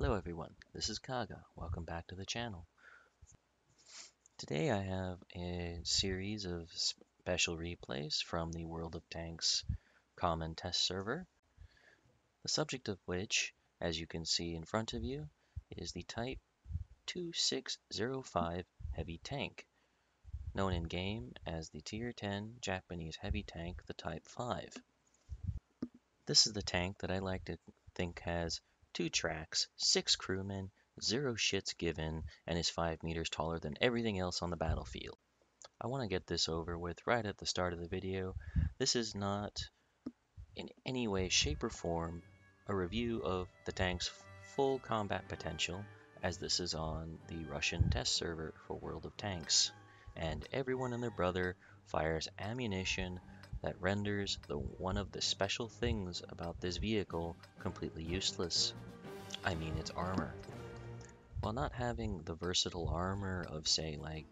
Hello everyone, this is Kaga. Welcome back to the channel. Today I have a series of special replays from the World of Tanks common test server, the subject of which, as you can see in front of you, is the Type 2605 heavy tank, known in game as the Tier 10 Japanese heavy tank, the Type 5. This is the tank that I like to think has 2 tracks, 6 crewmen, 0 shits given, and is 5 meters taller than everything else on the battlefield. I want to get this over with right at the start of the video. This is not in any way, shape, or form a review of the tank's full combat potential, as this is on the Russian test server for World of Tanks, and everyone and their brother fires ammunition that renders one of the special things about this vehicle completely useless. I mean its armor. While not having the versatile armor of, say, like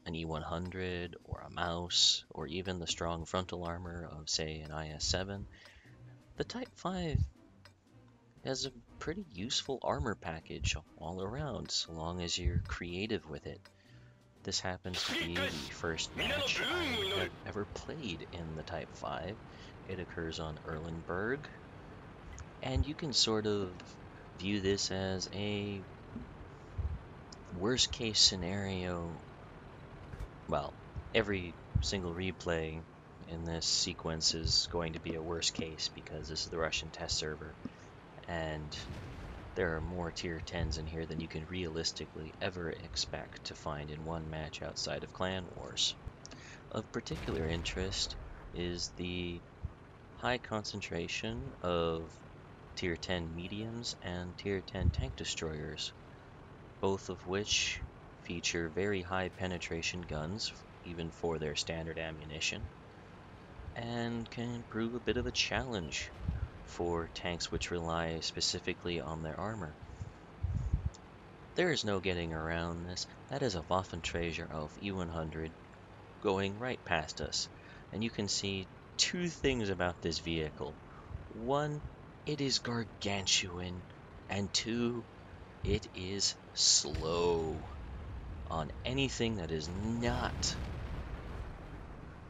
an E100 or a mouse, or even the strong frontal armor of, say, an IS-7, the Type 5 has a pretty useful armor package all around, so long as you're creative with it. This happens to be the first match I have ever played in the Type 5. It occurs on Erlenberg, and you can sort of view this as a worst case scenario. Well, every single replay in this sequence is going to be a worst case because this is the Russian test server, and there are more tier 10s in here than you can realistically ever expect to find in one match outside of Clan Wars. Of particular interest is the high concentration of tier 10 mediums and tier 10 tank destroyers, both of which feature very high penetration guns, even for their standard ammunition, and can prove a bit of a challenge for tanks which rely specifically on their armor. There is no getting around this. That is a Waffenträger of E100 going right past us, and you can see two things about this vehicle. One, it is gargantuan, and two, it is slow. On anything that is not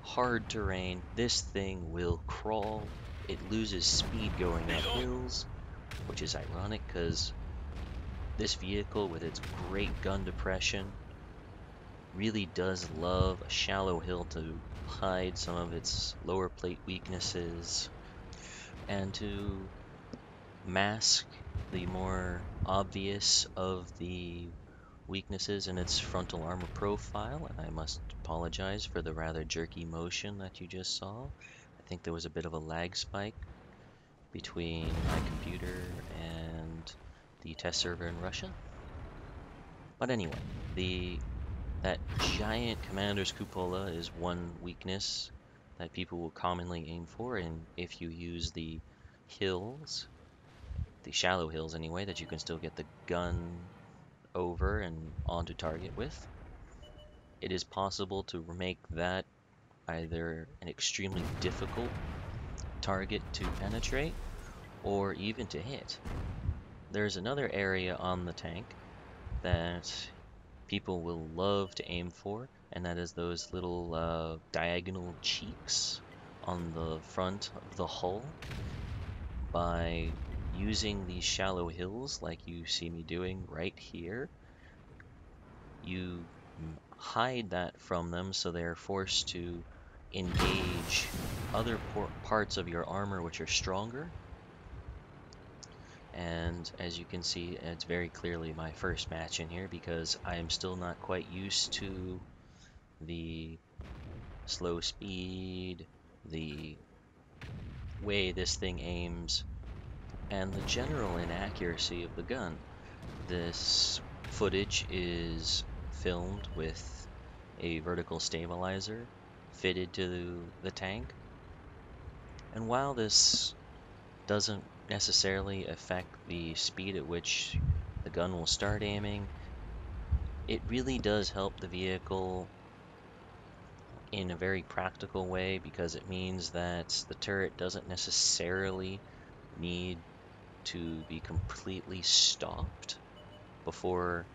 hard terrain, this thing will crawl. It loses speed going up hills, which is ironic because this vehicle, with its great gun depression, really does love a shallow hill to hide some of its lower plate weaknesses and to mask the more obvious of the weaknesses in its frontal armor profile. And I must apologize for the rather jerky motion that you just saw. I think there was a bit of a lag spike between my computer and the test server in Russia. But anyway, that giant commander's cupola is one weakness that people will commonly aim for, and if you use the hills, the shallow hills anyway, that you can still get the gun over and onto target with, it is possible to make that either an extremely difficult target to penetrate or even to hit. There's another area on the tank that people will love to aim for, and that is those little diagonal cheeks on the front of the hull. By using these shallow hills like you see me doing right here, you hide that from them so they're forced to engage other parts of your armor which are stronger. And as you can see, it's very clearly my first match in here because I am still not quite used to the slow speed, the way this thing aims, and the general inaccuracy of the gun. This footage is filmed with a vertical stabilizer fitted to the tank, and while this doesn't necessarily affect the speed at which the gun will start aiming, it really does help the vehicle in a very practical way because it means that the turret doesn't necessarily need to be completely stopped before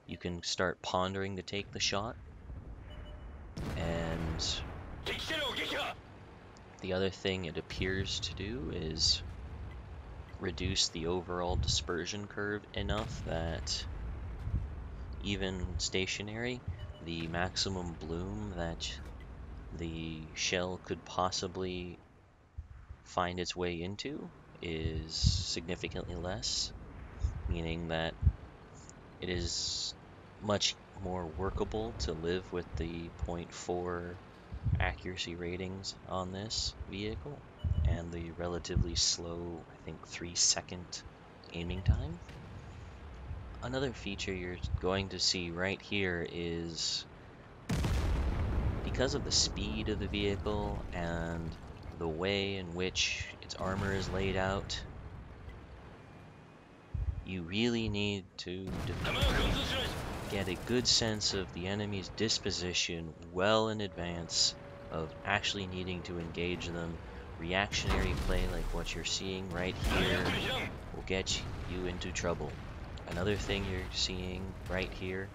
you can start pondering to take the shot. And the other thing it appears to do is reduce the overall dispersion curve enough that even stationary, the maximum bloom that the shell could possibly find its way into is significantly less, meaning that it is much more workable to live with the 0.4 accuracy ratings on this vehicle and the relatively slow, I think 3-second aiming time. Another feature you're going to see right here is because of the speed of the vehicle and the way in which its armor is laid out, you really need to get a good sense of the enemy's disposition well in advance of actually needing to engage them. Reactionary play like what you're seeing right here will get you into trouble. Another thing you're seeing right here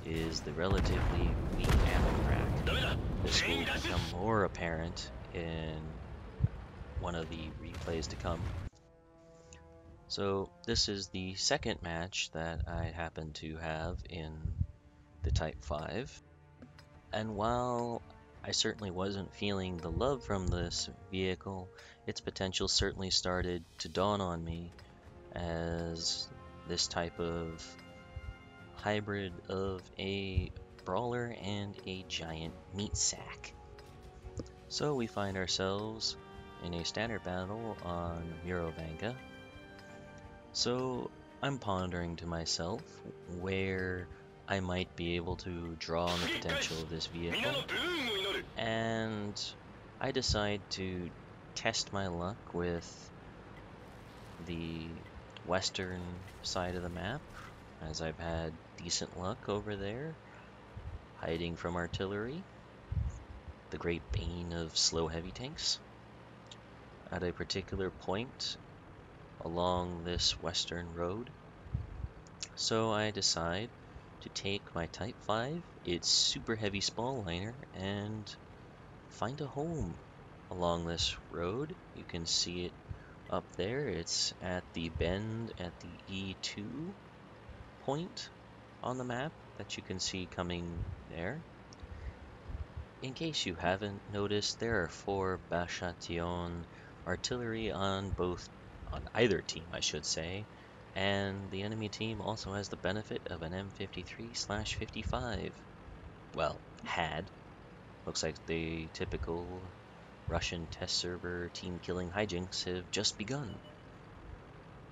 is the relatively weak ammo rack. This will become more apparent in one of the replays to come. So this is the second match that I happen to have in the Type 5. And while I certainly wasn't feeling the love from this vehicle, its potential certainly started to dawn on me as this type of hybrid of a brawler and a giant meat sack. So we find ourselves in a standard battle on Mirovanka. So I'm pondering to myself where I might be able to draw on the potential of this vehicle, and I decide to test my luck with the western side of the map, as I've had decent luck over there, hiding from artillery, the great bane of slow heavy tanks. At a particular point along this western road, so I decide to take my Type 5, its super heavy Spall liner, and find a home along this road. You can see it up there. It's at the bend at the E2 point on the map that you can see coming there. In case you haven't noticed, there are 4 Bachation artillery on either team, I should say, and the enemy team also has the benefit of an M53/55. Well, had. Looks like the typical Russian test server team killing hijinks have just begun.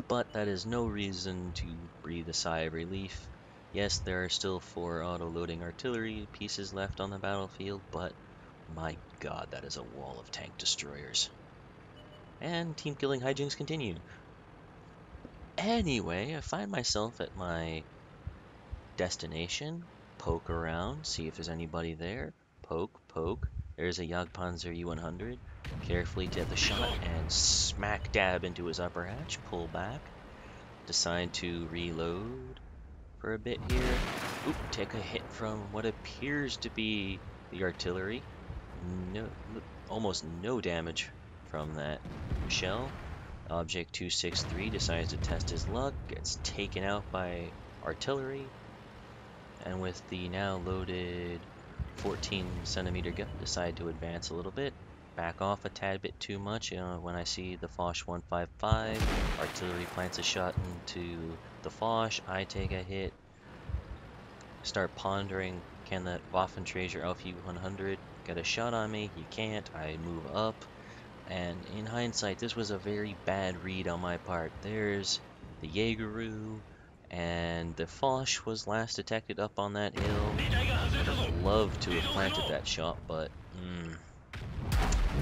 But that is no reason to breathe a sigh of relief. Yes, there are still 4 auto-loading artillery pieces left on the battlefield, but my god, that is a wall of tank destroyers. And team killing hijinks continue. Anyway, I find myself at my destination, poke around, see if there's anybody there, poke, there's a Jagdpanzer E100, carefully take the shot and smack dab into his upper hatch, pull back, decide to reload for a bit here, take a hit from what appears to be the artillery, almost no damage from that shell. Object 263 decides to test his luck, gets taken out by artillery, and with the now loaded 14cm gun, decide to advance a little bit, back off a tad bit too much. When I see the Foch 155, artillery plants a shot into the Foch, I take a hit, start pondering, can that Waffenträger Alpha 100 get a shot on me? He can't. I move up. And in hindsight, this was a very bad read on my part. There's the Jägeru, and the Foch was last detected up on that hill. I'd have loved to have planted that shot, but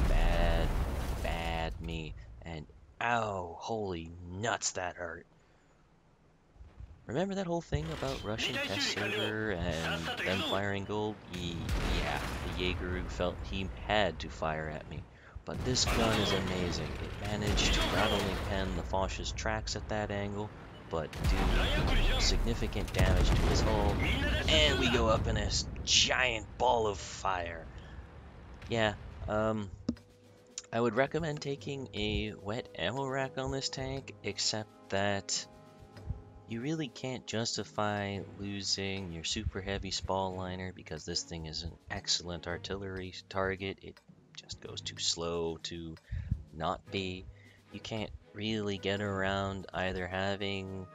bad me. And ow, holy nuts, that hurt. Remember that whole thing about Russian test server and them firing gold? Yeah, the Jägeru felt he had to fire at me. But this gun is amazing. It managed to not only pen the Foch's tracks at that angle, but do significant damage to his hull. And we go up in a giant ball of fire. Yeah, I would recommend taking a wet ammo rack on this tank, except that you really can't justify losing your super heavy Spall liner because this thing is an excellent artillery target. It just goes too slow to not be. You can't really get around either having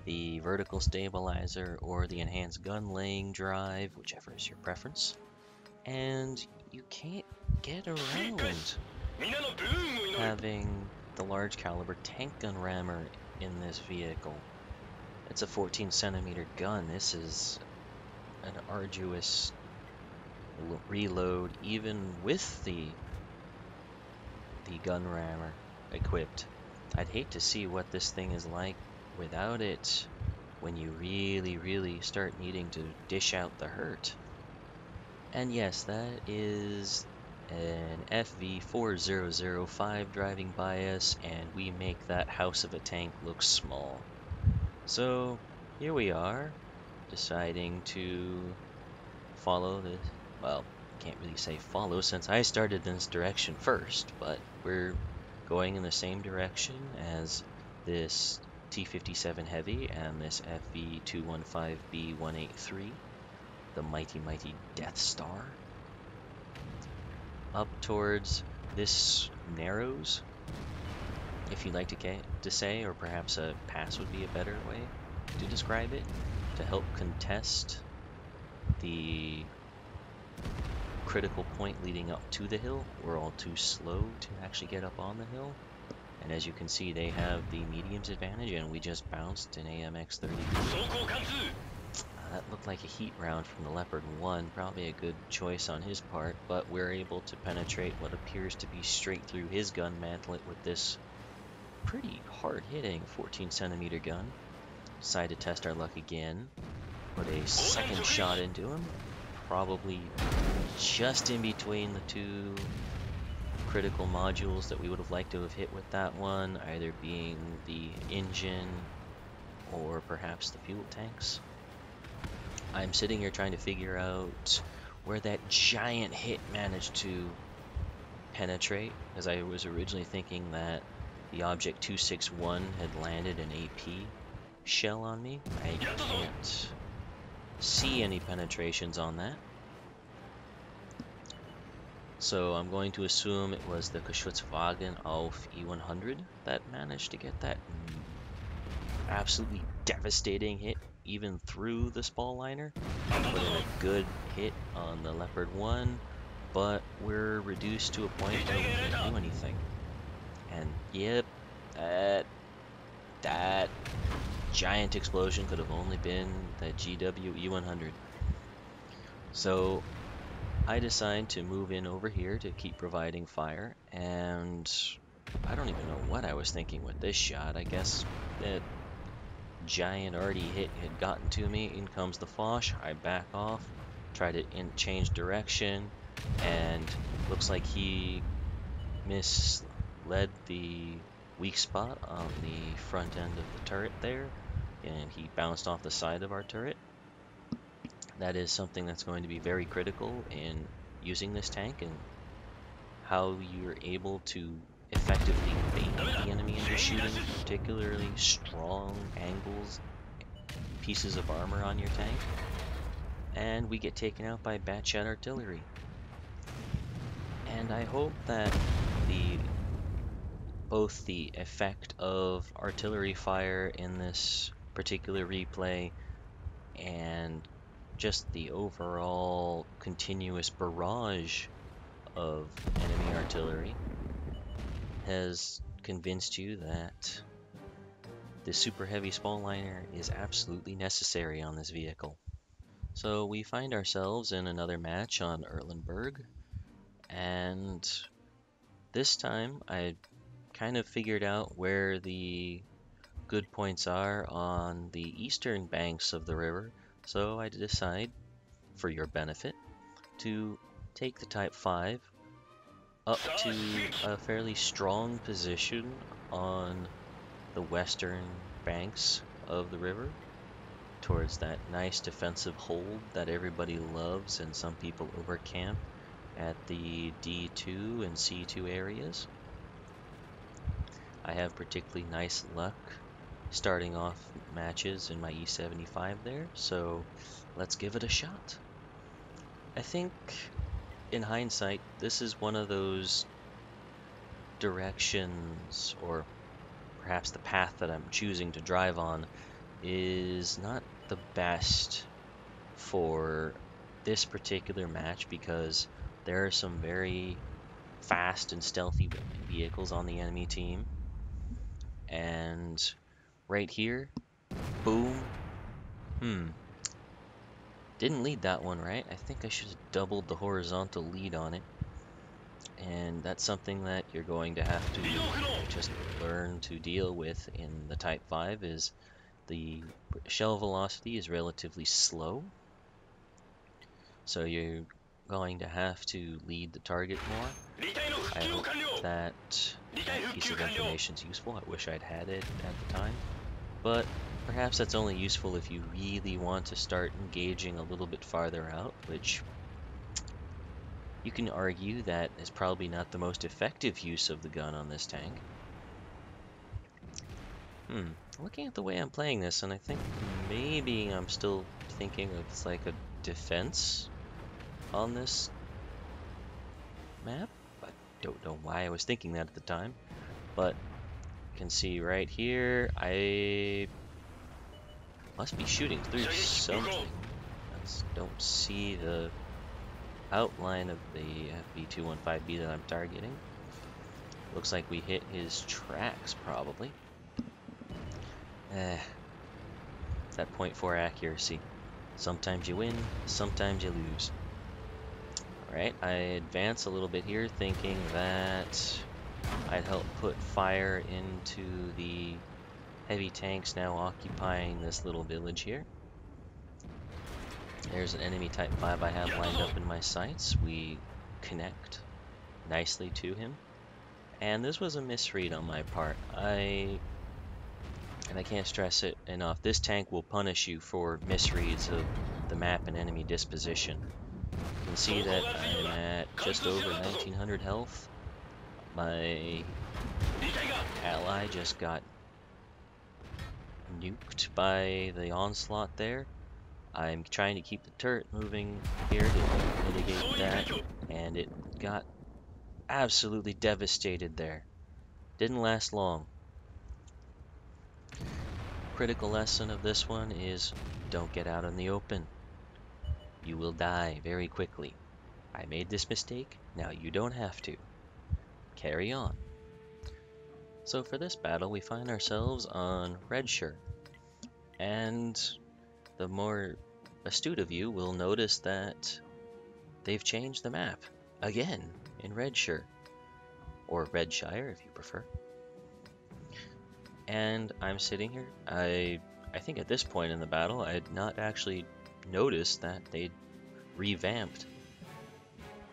the vertical stabilizer or the enhanced gun laying drive, whichever is your preference. And you can't get around having the large caliber tank gun rammer in this vehicle. It's a 14 centimeter gun. This is an arduous reload even with the gun rammer equipped. I'd hate to see what this thing is like without it when you really start needing to dish out the hurt. And yes, that is an FV4005 driving by us, and we make that house of a tank look small. So here we are, deciding to follow this. Well, can't really say follow since I started in this direction first, but we're going in the same direction as this T-57 Heavy and this FV215B183, the mighty Death Star, up towards this Narrows, if you'd like to say, or perhaps a pass would be a better way to describe it, to help contest the critical point leading up to the hill. We're all too slow to actually get up on the hill. And as you can see, they have the mediums advantage, and we just bounced an AMX-30. That looked like a heat round from the Leopard 1, probably a good choice on his part, but we're able to penetrate what appears to be straight through his gun mantlet with this pretty hard-hitting 14 centimeter gun. Decided to test our luck again. Put a second shot into him, probably just in between the two critical modules that we would have liked to have hit with that one, either being the engine or perhaps the fuel tanks. I'm sitting here trying to figure out where that giant hit managed to penetrate, as I was originally thinking that the Object 261 had landed an AP shell on me. I can't see any penetrations on that. So I'm going to assume it was the Geschützwagen auf E100 that managed to get that absolutely devastating hit even through the Spall liner. Put in a good hit on the Leopard 1, but we're reduced to a point where we can't do anything. And yep, that giant explosion could have only been the GW E100. So I decide to move in over here to keep providing fire, and I don't even know what I was thinking with this shot. I guess that giant already hit had gotten to me. In comes the Foch. I back off, try to change direction, and looks like he misled the weak spot on the front end of the turret there, and he bounced off the side of our turret. That is something that's going to be very critical in using this tank and how you're able to effectively bait the enemy into shooting particularly strong angles, pieces of armor on your tank. And we get taken out by batshot artillery. And I hope that both the effect of artillery fire in this particular replay and just the overall continuous barrage of enemy artillery has convinced you that the super heavy Spall liner is absolutely necessary on this vehicle. So we find ourselves in another match on Erlenberg, and this time I kind of figured out where the good points are on the eastern banks of the river. So I decide, for your benefit, to take the Type 5 up to a fairly strong position on the western banks of the river, towards that nice defensive hold that everybody loves and some people overcamp at the D2 and C2 areas. I have particularly nice luck starting off matches in my E75 there, so let's give it a shot. I think, in hindsight, this is one of those directions, or perhaps the path that I'm choosing to drive on is not the best for this particular match, because there are some very fast and stealthy vehicles on the enemy team. And right here, boom. Didn't lead that one right. I think I should have doubled the horizontal lead on it. And that's something that you're going to have to just learn to deal with in the Type 5, is the shell velocity is relatively slow. So you're going to have to lead the target more. I hope that piece of information is useful. I wish I'd had it at the time. But perhaps that's only useful if you really want to start engaging a little bit farther out, which you can argue that is probably not the most effective use of the gun on this tank. Looking at the way I'm playing this, and I think maybe I'm still thinking of like a defense on this map. I don't know why I was thinking that at the time, but you can see right here, I must be shooting through something. I just don't see the outline of the FV215B that I'm targeting. Looks like we hit his tracks, probably. That .4 accuracy. Sometimes you win, sometimes you lose. Alright, I advance a little bit here, thinking that I'd help put fire into the heavy tanks now occupying this little village here. There's an enemy Type 5 I have lined up in my sights. We connect nicely to him. And this was a misread on my part. I can't stress it enough. This tank will punish you for misreads of the map and enemy disposition. You can see that I'm at just over 1900 health. My ally just got nuked by the onslaught there. I'm trying to keep the turret moving here to mitigate that, and it got absolutely devastated there. Didn't last long. Critical lesson of this one is don't get out in the open. You will die very quickly. I made this mistake, now you don't have to. Carry on. So for this battle, we find ourselves on Redshirt, and the more astute of you will notice that they've changed the map again in Redshirt, or Redshire if you prefer. And I'm sitting here. I think at this point in the battle, I had not actually noticed that they'd revamped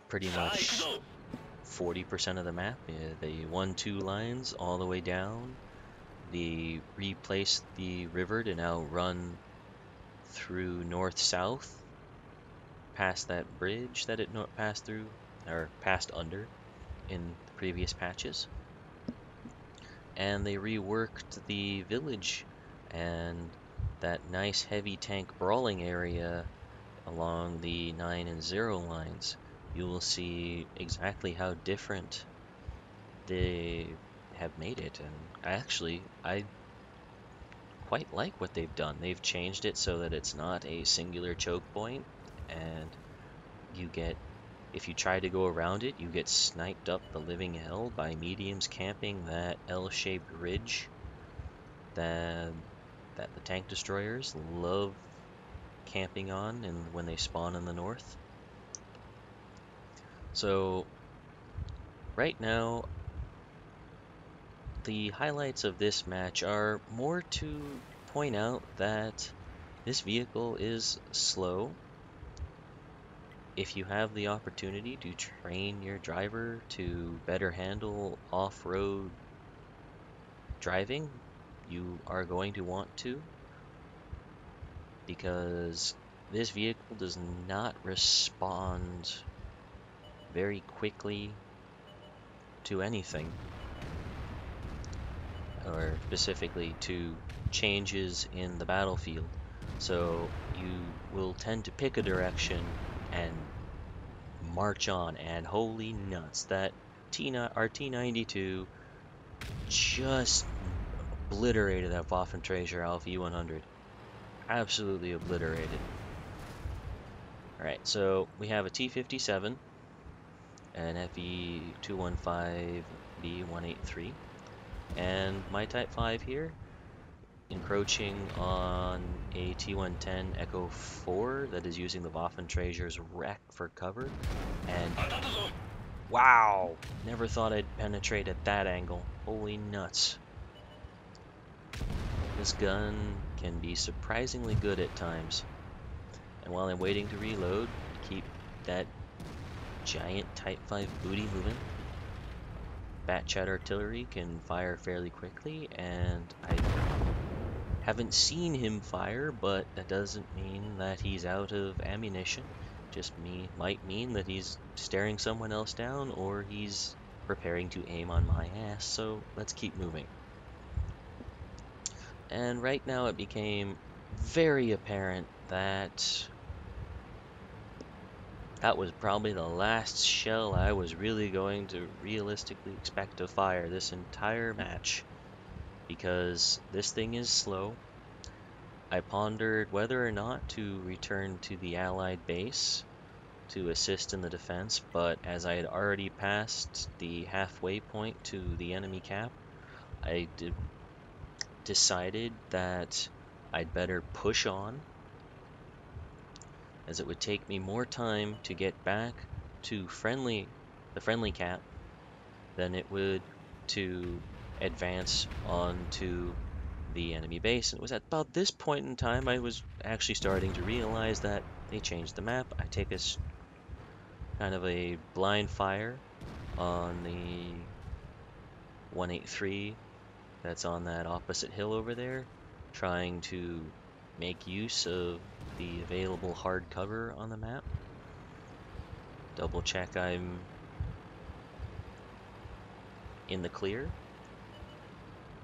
pretty much 40% of the map. They 1-2 lines all the way down. They replaced the river to now run through north-south, past that bridge that it passed through, or passed under in the previous patches. And they reworked the village and that nice heavy tank brawling area along the 9 and 0 lines. You will see exactly how different they have made it, and I quite like what they've done. They've changed it so that it's not a singular choke point, and you get, if you try to go around it, you get sniped up the living hell by mediums camping that L-shaped ridge that the tank destroyers love camping on and when they spawn in the north. So right now, the highlights of this match are more to point out that this vehicle is slow. If you have the opportunity to train your driver to better handle off-road driving, you are going to want to, because this vehicle does not respond very quickly to anything, or specifically to changes in the battlefield. So you will tend to pick a direction and march on, and holy nuts, that our T92 just obliterated that Waffenträger Alpha E100. Absolutely obliterated. Alright, so we have a T57, an FE215B183, and my Type 5 here, encroaching on a T110 Echo 4 that is using the Waffenträger's wreck for cover, and wow! Never thought I'd penetrate at that angle. Holy nuts. This gun can be surprisingly good at times. And while I'm waiting to reload, keep that giant Type 5 booty moving. Batchat artillery can fire fairly quickly, and I haven't seen him fire, but that doesn't mean that he's out of ammunition. Just might mean that he's staring someone else down, or he's preparing to aim on my ass, so let's keep moving. And right now it became very apparent that that was probably the last shell I was really going to realistically expect to fire this entire match, because this thing is slow. I pondered whether or not to return to the Allied base to assist in the defense, but as I had already passed the halfway point to the enemy cap, I decided that I'd better push on, as it would take me more time to get back to the friendly cap than it would to advance onto the enemy base. And it was at about this point in time I was actually starting to realize that they changed the map. I take a kind of a blind fire on the 183 that's on that opposite hill over there, trying to make use of the available hard cover on the map. Double check I'm in the clear,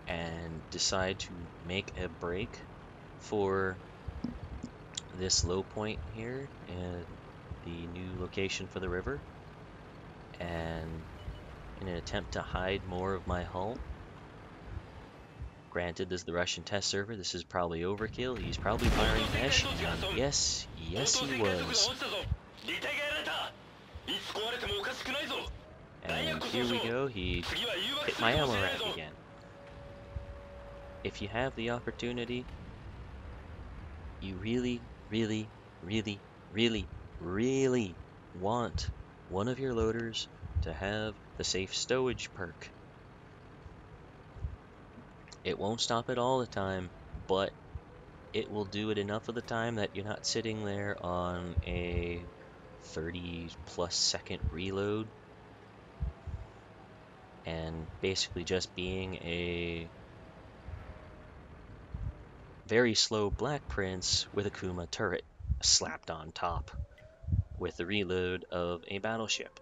and decide to make a break for this low point here in the new location for the river, and in an attempt to hide more of my hull. Granted, this is the Russian test server, this is probably overkill. He's probably firing mesh, and yes, he was. And here we go, he hit my ammo rack again. If you have the opportunity, you really, really, really, really, really want one of your loaders to have the safe stowage perk. It won't stop it all the time, but it will do it enough of the time that you're not sitting there on a 30+ second reload and basically just being a very slow Black Prince with a Kuma turret slapped on top with the reload of a battleship.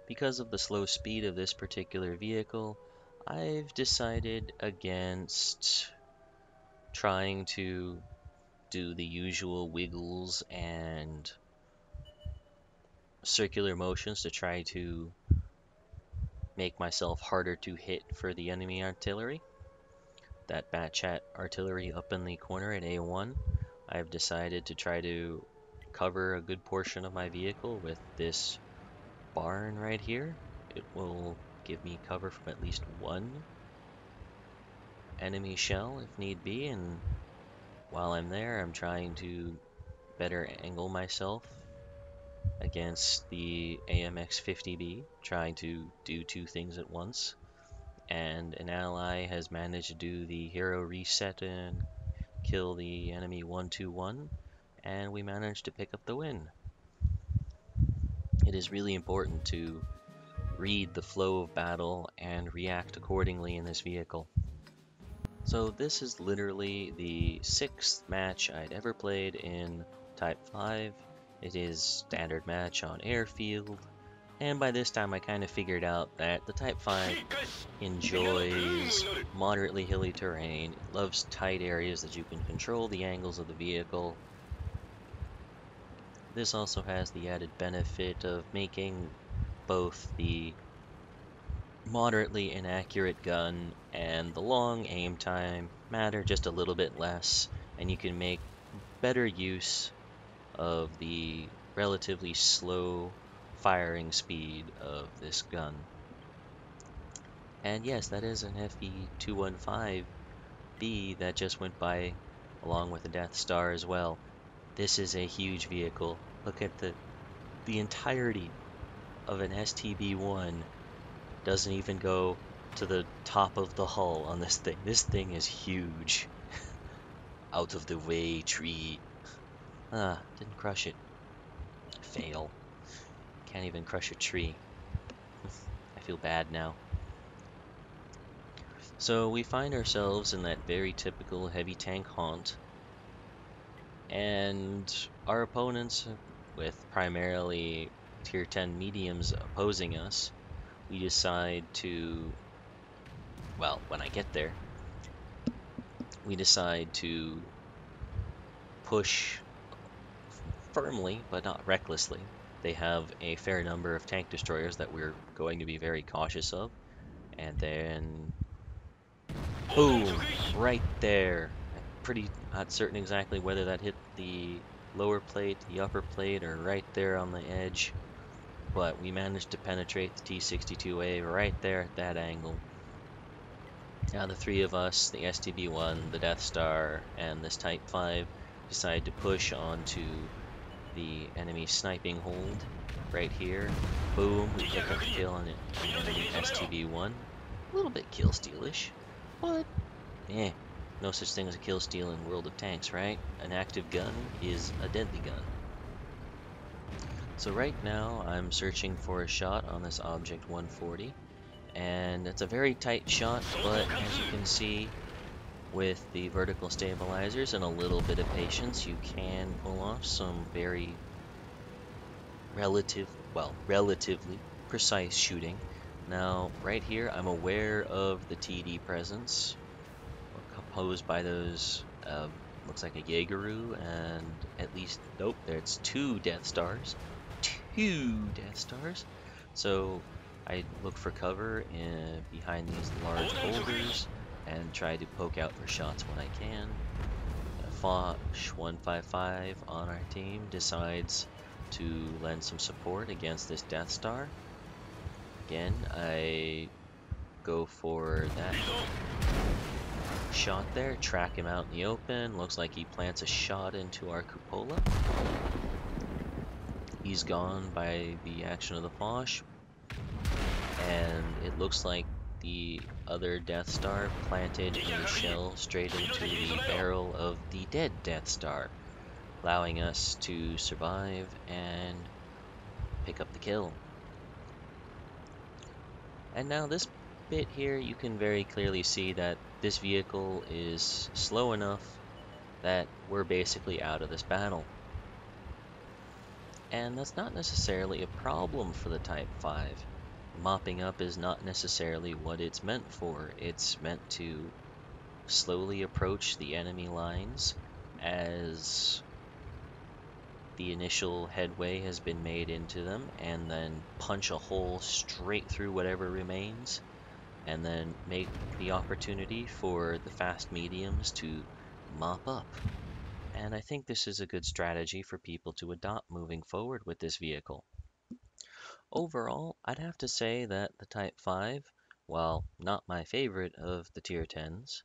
Because of the slow speed of this particular vehicle, I've decided against trying to do the usual wiggles and circular motions to try to make myself harder to hit for the enemy artillery. That Batchat artillery up in the corner at A1, I've decided to try to cover a good portion of my vehicle with this barn right here. It will give me cover from at least one enemy shell if need be, and while I'm there, I'm trying to better angle myself against the AMX 50B, trying to do two things at once. And an ally has managed to do the hero reset and kill the enemy 121, and we managed to pick up the win. It is really important to read the flow of battle and react accordingly in this vehicle. So this is literally the 6th match I'd ever played in Type 5. It is standard match on airfield, and by this time I kind of figured out that the Type 5 enjoys moderately hilly terrain, it loves tight areas that you can control the angles of the vehicle. This also has the added benefit of making both the moderately inaccurate gun and the long aim time matter just a little bit less, and you can make better use of the relatively slow firing speed of this gun. And yes, that is an FE215B that just went by along with the Death Star as well. This is a huge vehicle. Look at the entirety of an STB-1 doesn't even go to the top of the hull on this thing. This thing is huge. Out of the way, tree. Ah, didn't crush it. Fail. Can't even crush a tree. I feel bad now. So we find ourselves in that very typical heavy tank haunt, and our opponents, with primarily tier 10 mediums opposing us, we decide to, well, when I get there, we decide to push firmly, but not recklessly. They have a fair number of tank destroyers that we're going to be very cautious of, and then boom, right there. I'm pretty not certain exactly whether that hit the lower plate, the upper plate, or right there on the edge, but we managed to penetrate the T-62A right there at that angle. Now the three of us, the STB-1, the Death Star, and this Type 5, decide to push onto the enemy sniping hold right here. Boom, we pick up the kill on it. Enemy STB-1. A little bit kill stealish, but no such thing as a kill steal in World of Tanks, right? An active gun is a deadly gun. So right now I'm searching for a shot on this Object 140, and it's a very tight shot, but as you can see, with the vertical stabilizers and a little bit of patience, you can pull off some very relatively precise shooting. Now, right here, I'm aware of the TD presence, posed by those, looks like a Jaegeru, and at least, nope, there's 2 Death Stars. 2 Death Stars. So, I look for cover behind these large boulders, and try to poke out for shots when I can. Foch 155 on our team decides to lend some support against this Death Star. Again, I go for that shot there, track him out in the open. Looks like he plants a shot into our cupola. He's gone by the action of the Foch, and it looks like the other Death Star planted a shell straight into the barrel of the dead Death Star, allowing us to survive and pick up the kill. And now this bit here, you can very clearly see that this vehicle is slow enough that we're basically out of this battle. And that's not necessarily a problem for the Type 5. Mopping up is not necessarily what it's meant for. It's meant to slowly approach the enemy lines as the initial headway has been made into them, and then punch a hole straight through whatever remains, and then make the opportunity for the fast mediums to mop up. And I think this is a good strategy for people to adopt moving forward with this vehicle. Overall, I'd have to say that the Type 5, while not my favorite of the Tier 10s,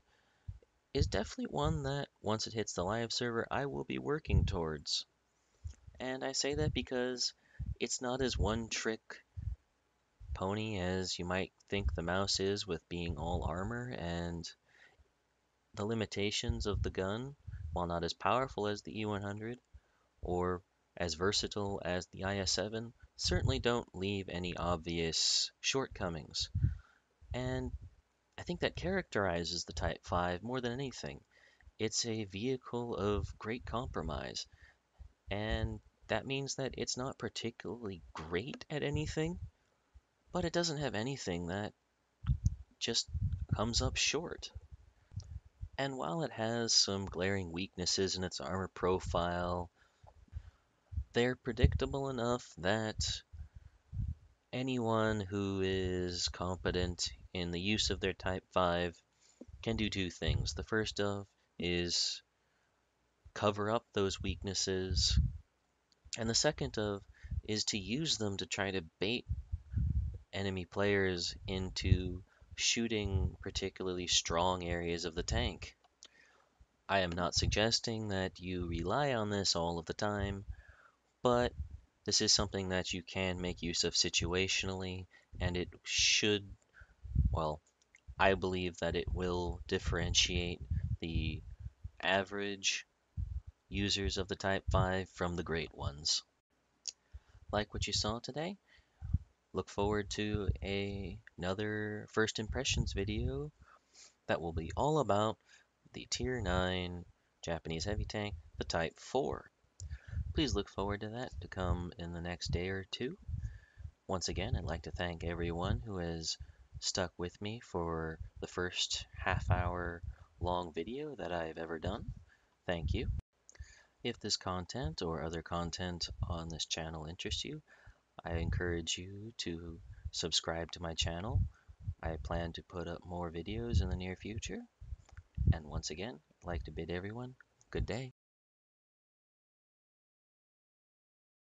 is definitely one that, once it hits the live server, I will be working towards. And I say that because it's not as one-trick pony as you might think the mouse is, with being all armor, and the limitations of the gun, while not as powerful as the E100 or as versatile as the IS-7, certainly don't leave any obvious shortcomings. And I think that characterizes the Type 5 more than anything. It's a vehicle of great compromise, and that means that it's not particularly great at anything, but it doesn't have anything that just comes up short. And while it has some glaring weaknesses in its armor profile, they're predictable enough that anyone who is competent in the use of their Type 5 can do two things. The first of is cover up those weaknesses, and the second of is to use them to try to bait enemy players into shooting particularly strong areas of the tank. I am not suggesting that you rely on this all of the time, but this is something that you can make use of situationally, and it should, well, I believe that it will differentiate the average users of the Type 5 from the great ones. Like what you saw today? Look forward to another first impressions video that will be all about the Tier 9 Japanese heavy tank, the Type 4. Please look forward to that to come in the next day or two. Once again, I'd like to thank everyone who has stuck with me for the first half-hour long video that I've ever done. Thank you. If this content or other content on this channel interests you, I encourage you to subscribe to my channel. I plan to put up more videos in the near future. And once again, I'd like to bid everyone good day.